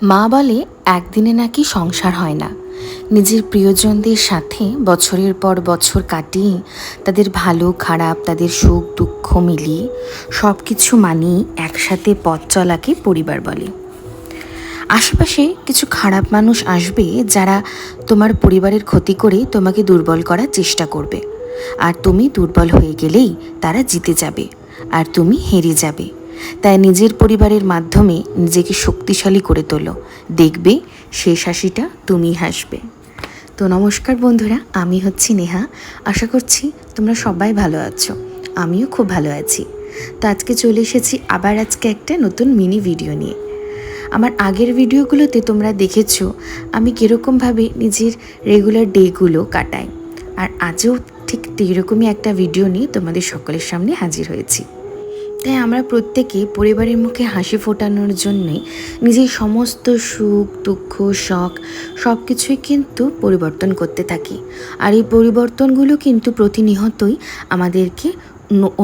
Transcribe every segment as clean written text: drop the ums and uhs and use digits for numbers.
মা বলে একদিনে নাকি সংসার হয় না। নিজের প্রিয়জনদের সাথে বছরের পর বছর কাটিয়ে তাদের ভালো খারাপ, তাদের সুখ দুঃখ মিলিয়ে সব কিছু মানিয়ে একসাথে পথ চলাকে পরিবার বলে। আশেপাশে কিছু খারাপ মানুষ আসবে যারা তোমার পরিবারের ক্ষতি করে তোমাকে দুর্বল করার চেষ্টা করবে, আর তুমি দুর্বল হয়ে গেলেই তারা জিতে যাবে আর তুমি হেরে যাবে। তাই নিজের পরিবারের মাধ্যমে নিজেকে শক্তিশালী করে তোলো, দেখবে শেষ হাসিটা তুমি হাসবে। তো নমস্কার বন্ধুরা, আমি হচ্ছি নেহা। আশা করছি তোমরা সবাই ভালো আছো, আমিও খুব ভালো আছি। তো আজকে চলে এসেছি আবার একটা নতুন মিনি ভিডিও নিয়ে। আমার আগের ভিডিওগুলোতে তোমরা দেখেছো আমি কীরকমভাবে নিজের রেগুলার ডেগুলো কাটাই, আর আজও ঠিক এরকমই একটা ভিডিও নিয়ে তোমাদের সকলের সামনে হাজির হয়েছি। তাই আমরা প্রত্যেকে পরিবারের মুখে হাসি ফোটানোর জন্যই নিজের সমস্ত সুখ দুঃখ শখ সব কিছুই কিন্তু পরিবর্তন করতে থাকি। আর এই পরিবর্তনগুলো কিন্তু প্রতিনিয়তই আমাদেরকে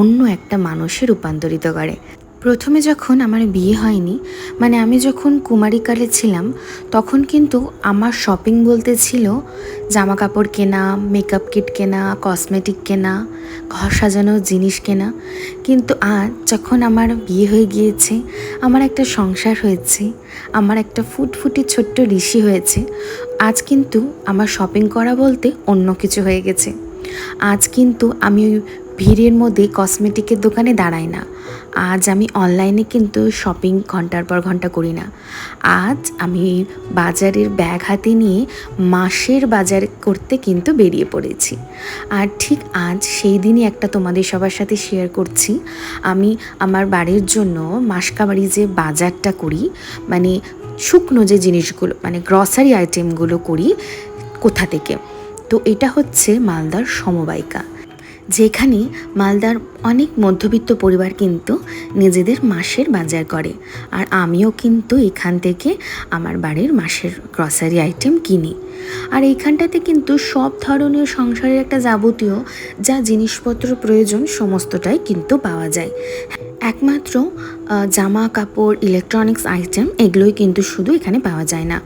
অন্য একটা মানুষে রূপান্তরিত করে। প্রথমে যখন আমার বিয়ে হয়নি, মানে আমি যখন কুমারীকালে ছিলাম, তখন কিন্তু আমার শপিং বলতে ছিল জামা কাপড় কেনা, মেকআপ কিট কেনা, কসমেটিক কেনা, ঘর সাজানোর জিনিস কেনা। কিন্তু আজ যখন আমার বিয়ে হয়ে গিয়েছে, আমার একটা সংসার হয়েছে, আমার একটা ফুটফুটে ছোট্ট ঋষি হয়েছে, আজ কিন্তু আমার শপিং করা বলতে অন্য কিছু হয়ে গেছে। আজ কিন্তু আমি ওই ভিড়ের মধ্যে কসমেটিকের দোকানে দাঁড়াই না। আজ আমি অনলাইনে কিন্তু শপিং ঘন্টার পর ঘন্টা করি না। আজ আমি বাজারের ব্যাগ হাতে নিয়ে মাসের বাজার করতে কিন্তু বেরিয়ে পড়েছি। আর ঠিক আজ সেই দিনই একটা তোমাদের সবার সাথে শেয়ার করছি। আমি আমার বাড়ির জন্য মাসকাবাড়ি যে বাজারটা করি, মানে শুকনো যে জিনিসগুলো, মানে গ্রসারি আইটেমগুলো করি কোথা থেকে, তো এটা হচ্ছে মালদার সমবায়িকা, যেখানে মালদার অনেক মধ্যবিত্ত পরিবার কিন্তু নিজেদের মাসের বাজার করে। আর আমিও কিন্তু এখান থেকে আমার বাড়ির মাসের গ্রসারি আইটেম কিনি। আর এইখানটাতে কিন্তু সব ধরনের সংসারের একটা যাবতীয় যা জিনিসপত্র প্রয়োজন সমস্তটাই কিন্তু পাওয়া যায়। একমাত্র জামা কাপড়, ইলেকট্রনিক্স আইটেম এগুলোই কিন্তু শুধু এখানে পাওয়া যায় না।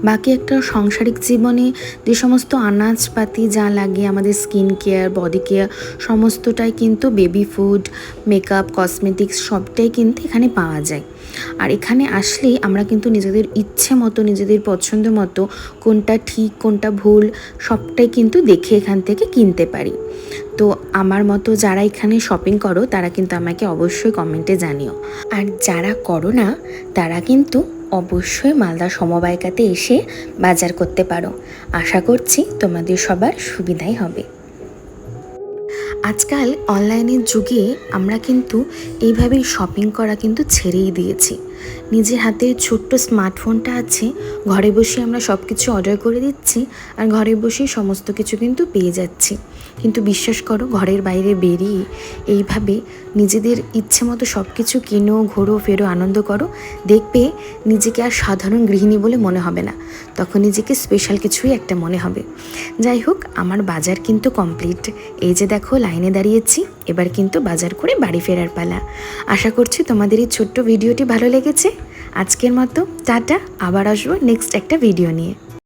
বাকি একটা সাংসারিক জীবনে যে সমস্ত আনাজপাতি যা লাগে, আমাদের স্কিন কেয়ার, বডি কেয়ার সমস্তটাই কিন্তু, বেবি ফুড, মেকআপ, কসমেটিক্স সবটাই কিন্তু এখানে পাওয়া যায়। আর এখানে আসলেই আমরা কিন্তু নিজেদের ইচ্ছে মতো, নিজেদের পছন্দ মতো কোনটা ঠিক কোনটা ভুল সবটাই কিন্তু দেখে এখান থেকে কিনতে পারি। তো আমার মতো যারা এখানে শপিং করো তারা কিন্তু আমাকে অবশ্যই কমেন্টে জানিও। আর যারা করো না তারা কিন্তু অবশ্যই মালদা সমবায়িকাতে এসে বাজার করতে পারো। আশা করছি তোমাদের সবার সুবিধাই হবে। আজকাল অনলাইনের যুগে আমরা কিন্তু এইভাবেই শপিং করা কিন্তু ছেড়েই দিয়েছি। নিজের হাতে ছোট্ট স্মার্টফোনটা আছে, ঘরে বসে আমরা সব কিছু অর্ডার করে দিচ্ছি আর ঘরে বসেই সমস্ত কিছু কিন্তু পেয়ে যাচ্ছি। কিন্তু বিশ্বাস করো, ঘরের বাইরে বেরিয়ে এইভাবে নিজেদের ইচ্ছে মতো সব কিছু কিনো, ঘোরো, ফেরো, আনন্দ করো, দেখবে নিজেকে আর সাধারণ গৃহিণী বলে মনে হবে না, তখন নিজেকে স্পেশাল কিছুই একটা মনে হবে। যাই হোক, আমার বাজার কিন্তু কমপ্লিট। এই যে দেখো লাইনে দাঁড়িয়েছি, এবার কিন্তু বাজার করে বাড়ি ফেরার পালা। আশা করছি তোমাদের এই ছোট্ট ভিডিওটি ভালো লেগেছে। আজকের মতো টাটা, আবার আসবো নেক্সট একটা ভিডিও নিয়ে।